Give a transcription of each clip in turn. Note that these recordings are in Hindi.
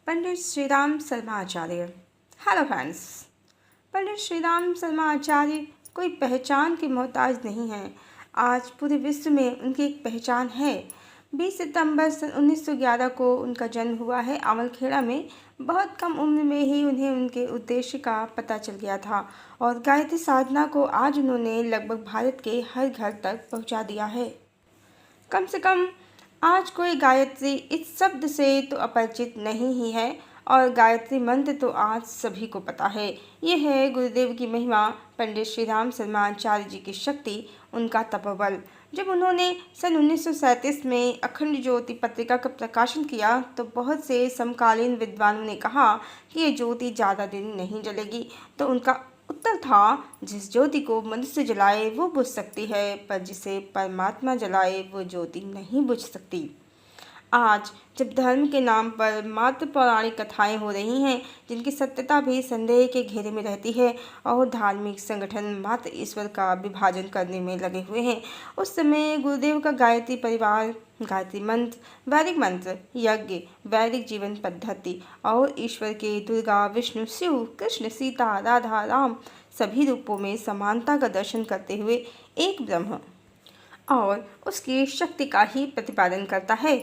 पंडित श्रीराम शर्मा आचार्य। Hello friends. पंडित श्रीराम शर्मा आचार्य कोई पहचान के मोहताज नहीं हैं। आज पूरे विश्व में उनकी एक पहचान है। 20 सितंबर सन 1911 को उनका जन्म हुआ है अमलखेड़ा में। बहुत कम उम्र में ही उन्हें उनके उद्देश्य का पता चल गया था और गायत्री साधना को आज उन्होंने लगभग भारत के हर घर तक पहुंचा दिया है। कम से कम आज कोई गायत्री इस शब्द से तो अपरिचित नहीं ही है और गायत्री मंत्र तो आज सभी को पता है। ये है गुरुदेव की महिमा, पंडित श्रीराम शर्मा आचार्य जी की शक्ति, उनका तपोबल। जब उन्होंने सन 1937 में अखंड ज्योति पत्रिका का प्रकाशन किया तो बहुत से समकालीन विद्वानों ने कहा कि ये ज्योति ज़्यादा दिन नहीं जलेगी। तो उनका उत्तर था, जिस ज्योति को मनुष्य जलाए वो बुझ सकती है, पर जिसे परमात्मा जलाए वो ज्योति नहीं बुझ सकती। आज जब धर्म के नाम पर मात्र पौराणिक कथाएं हो रही हैं जिनकी सत्यता भी संदेह के घेरे में रहती है और धार्मिक संगठन मात्र ईश्वर का विभाजन करने में लगे हुए हैं, उस समय गुरुदेव का गायत्री परिवार, गायत्री मंत्र, वैदिक मंत्र, यज्ञ, वैदिक जीवन पद्धति और ईश्वर के दुर्गा, विष्णु, शिव, कृष्ण, सीता, राधा, राम सभी रूपों में समानता का दर्शन करते हुए एक ब्रह्म और उसकी शक्ति का ही प्रतिपादन करता है।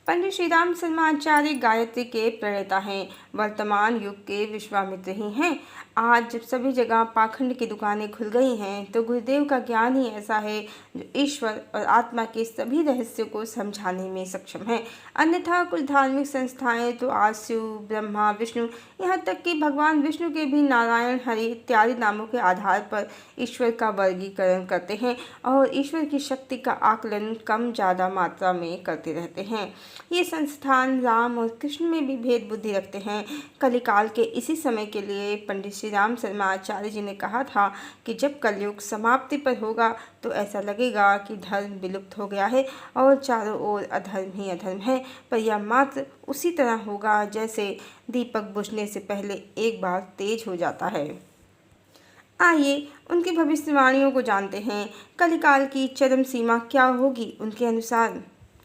पंडित श्रीराम शर्मा आचार्य गायत्री के प्रणेता हैं, वर्तमान युग के विश्वामित्र ही हैं। आज जब सभी जगह पाखंड की दुकानें खुल गई हैं तो गुरुदेव का ज्ञान ही ऐसा है जो ईश्वर और आत्मा के सभी रहस्यों को समझाने में सक्षम है। अन्यथा कुछ धार्मिक संस्थाएं तो आज शिव, ब्रह्मा, विष्णु, यहाँ तक कि भगवान विष्णु के भी नारायण, हरि इत्यादि नामों के आधार पर ईश्वर का वर्गीकरण करते हैं और ईश्वर की शक्ति का आकलन कम ज़्यादा मात्रा में करते रहते हैं। ये संस्थान राम और कृष्ण में भी भेद बुद्धि रखते हैं। कलिकाल के इसी समय के लिए पंडित श्रीराम शर्मा आचार्य जी ने कहा था कि जब कलयुग समाप्ति पर होगा तो ऐसा लगेगा कि धर्म विलुप्त हो गया है और चारों ओर अधर्म ही अधर्म है, पर यह मात्र उसी तरह होगा जैसे दीपक बुझने से पहले एक बार तेज हो जाता है। आइए उनकी भविष्यवाणियों को जानते हैं। कलिकाल की चरम सीमा क्या होगी उनके अनुसार?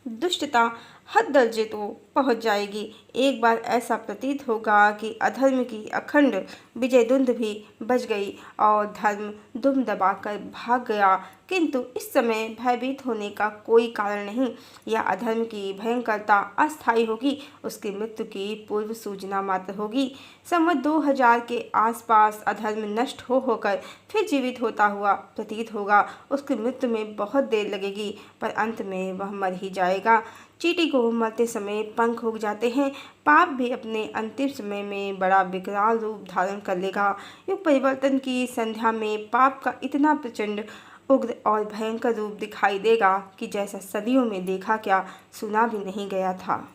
दुष्टता हद दर्जे तो पहुंच जाएगी। एक बार ऐसा प्रतीत होगा कि अधर्म की अखंड विजय धुंध भी बज गई और धर्म दुम दबाकर भाग गया, किंतु इस समय भयभीत होने का कोई कारण नहीं। यह अधर्म की भयंकरता अस्थायी होगी, उसकी मृत्यु की पूर्व सूचना मात्र होगी। संवत 2000 के आसपास अधर्म नष्ट होकर फिर जीवित होता हुआ प्रतीत होगा। उसकी मृत्यु में बहुत देर लगेगी, पर अंत में वह मर ही जाएगा। चींटी को मरते समय पंख उग जाते हैं, पाप भी अपने अंतिम समय में बड़ा विकराल रूप धारण कर लेगा। युग परिवर्तन की संध्या में पाप का इतना प्रचंड, उग्र और भयंकर रूप दिखाई देगा कि जैसा सदियों में देखा क्या सुना भी नहीं गया था।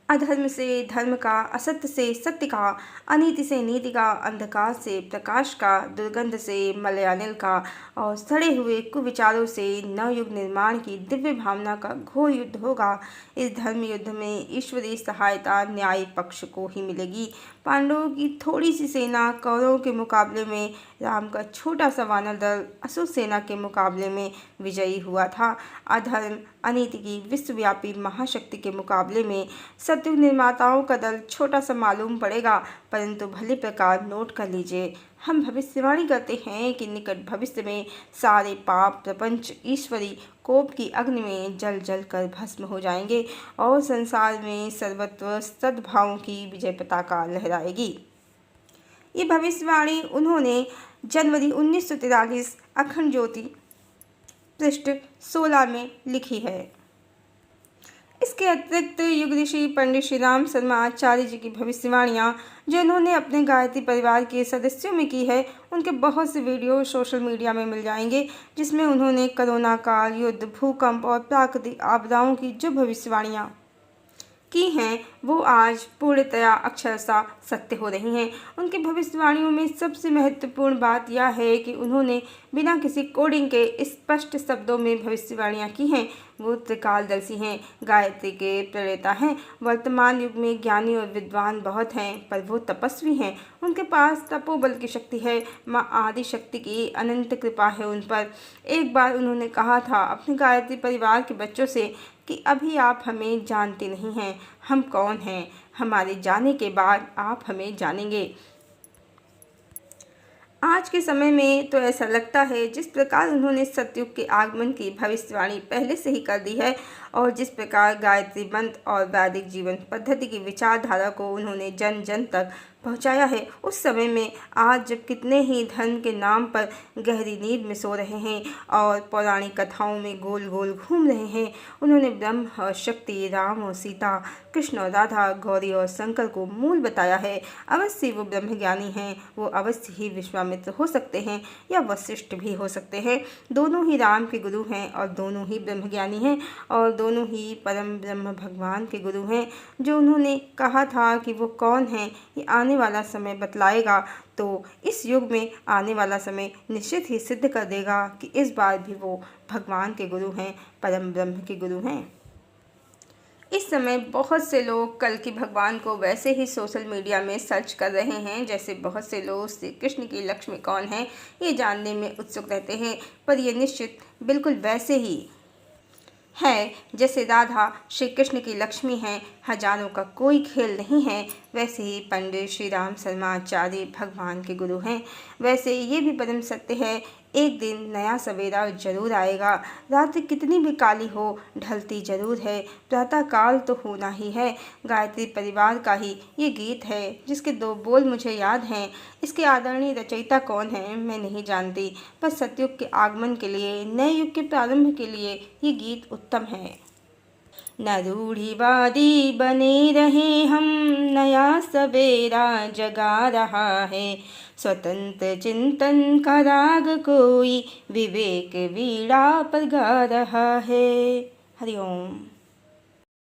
अधर्म से धर्म का, असत्य से सत्य का, अनीति से नीति का, अंधकार से प्रकाश का, दुर्गंध से मलयानिल का और सड़े हुए कुविचारों से नवयुग निर्माण की दिव्य भावना का घोर युद्ध होगा। इस धर्म युद्ध में ईश्वरीय सहायता न्याय पक्ष को ही मिलेगी। पांडवों की थोड़ी सी सेना कौरवों के मुकाबले में, राम का छोटा सा वानर दल असुर सेना के मुकाबले में विजयी हुआ था। अधर्म अनीति की विश्वव्यापी महाशक्ति के मुकाबले में सत्युग निर्माताओं का दल छोटा सा मालूम पड़ेगा, परंतु भली प्रकार नोट कर लीजिए, हम भविष्यवाणी करते हैं कि निकट भविष्य में सारे पाप प्रपंच ईश्वरी कोप की अग्नि में जल जल कर भस्म हो जाएंगे और संसार में सर्वत्र सद्भावों की विजय पताका लहराएगी। ये भविष्यवाणी उन्होंने जनवरी 1943 अखंड ज्योति पृष्ठ 16 में लिखी है। इसके अतिरिक्त युग ऋषि पंडित श्रीराम शर्मा आचार्य जी की भविष्यवाणियाँ जो इन्होंने अपने गायत्री परिवार के सदस्यों में की है, उनके बहुत से वीडियो सोशल मीडिया में मिल जाएंगे, जिसमें उन्होंने कोरोना काल, युद्ध, भूकंप और प्राकृतिक आपदाओं की जो भविष्यवाणियाँ की हैं वो आज पूर्णतया अक्षरशः सत्य हो रही हैं। उनकी भविष्यवाणियों में सबसे महत्वपूर्ण बात यह है कि उन्होंने बिना किसी कोडिंग के स्पष्ट शब्दों में भविष्यवाणियाँ की हैं। वो त्रिकालदर्शी हैं, गायत्री के प्रणेता हैं। वर्तमान युग में ज्ञानी और विद्वान बहुत हैं, पर वो तपस्वी हैं। उनके पास तपोबल की शक्ति है। माँ आदि शक्ति की अनंत कृपा है उन पर। एक बार उन्होंने कहा था अपने गायत्री परिवार के बच्चों से कि अभी आप हमें जानते नहीं हैं, हम कौन हैं। हमारे जाने के बाद आप हमें जानेंगे। आज के समय में तो ऐसा लगता है जिस प्रकार उन्होंने सतयुग के आगमन की भविष्यवाणी पहले से ही कर दी है और जिस प्रकार गायत्री मंत्र और वैदिक जीवन पद्धति की विचारधारा को उन्होंने जन जन तक पहुंचाया है, उस समय में आज जब कितने ही धर्म के नाम पर गहरी नींद में सो रहे हैं और पौराणिक कथाओं में गोल गोल घूम रहे हैं, उन्होंने ब्रह्म और शक्ति, राम और सीता, कृष्ण और राधा, गौरी और शंकर को मूल बताया है। अवश्य वो ब्रह्मज्ञानी हैं, वो अवश्य ही विश्वामित्र हो सकते हैं या वशिष्ठ भी हो सकते हैं। दोनों ही राम के गुरु हैं और दोनों ही ब्रह्मज्ञानी हैं और दोनों ही परम ब्रह्म भगवान के गुरु हैं। जो उन्होंने कहा था कि वो कौन है ये आने वाला समय बतलाएगा, तो इस युग में आने वाला समय निश्चित ही सिद्ध कर देगा कि इस बार भी वो भगवान के गुरु हैं, परम ब्रह्म के गुरु हैं। इस समय बहुत से लोग कल की भगवान को वैसे ही सोशल मीडिया में सर्च कर रहे हैं जैसे बहुत से लोग श्री कृष्ण की लक्ष्मी कौन है ये जानने में उत्सुक रहते हैं, पर यह निश्चित बिल्कुल वैसे ही है जैसे राधा श्री कृष्ण की लक्ष्मी हैं। हजारों का कोई खेल नहीं है। वैसे ही पंडित श्री राम शर्मा आचार्य भगवान के गुरु हैं। वैसे ये भी परम सत्य है, एक दिन नया सवेरा जरूर आएगा। रात्रि कितनी भी काली हो ढलती जरूर है, प्रातः काल तो होना ही है। गायत्री परिवार का ही ये गीत है जिसके दो बोल मुझे याद हैं। इसके आदरणीय रचयिता कौन है मैं नहीं जानती, पर सतयुग के आगमन के लिए, नए युग के प्रारंभ के लिए ये गीत उत्तम है। न रूढ़िवादी बने रहे हम, नया सवेरा जगा रहा है। स्वतंत्र चिंतन का राग कोई, विवेक वीणा पर गा रहा है। हरिओम।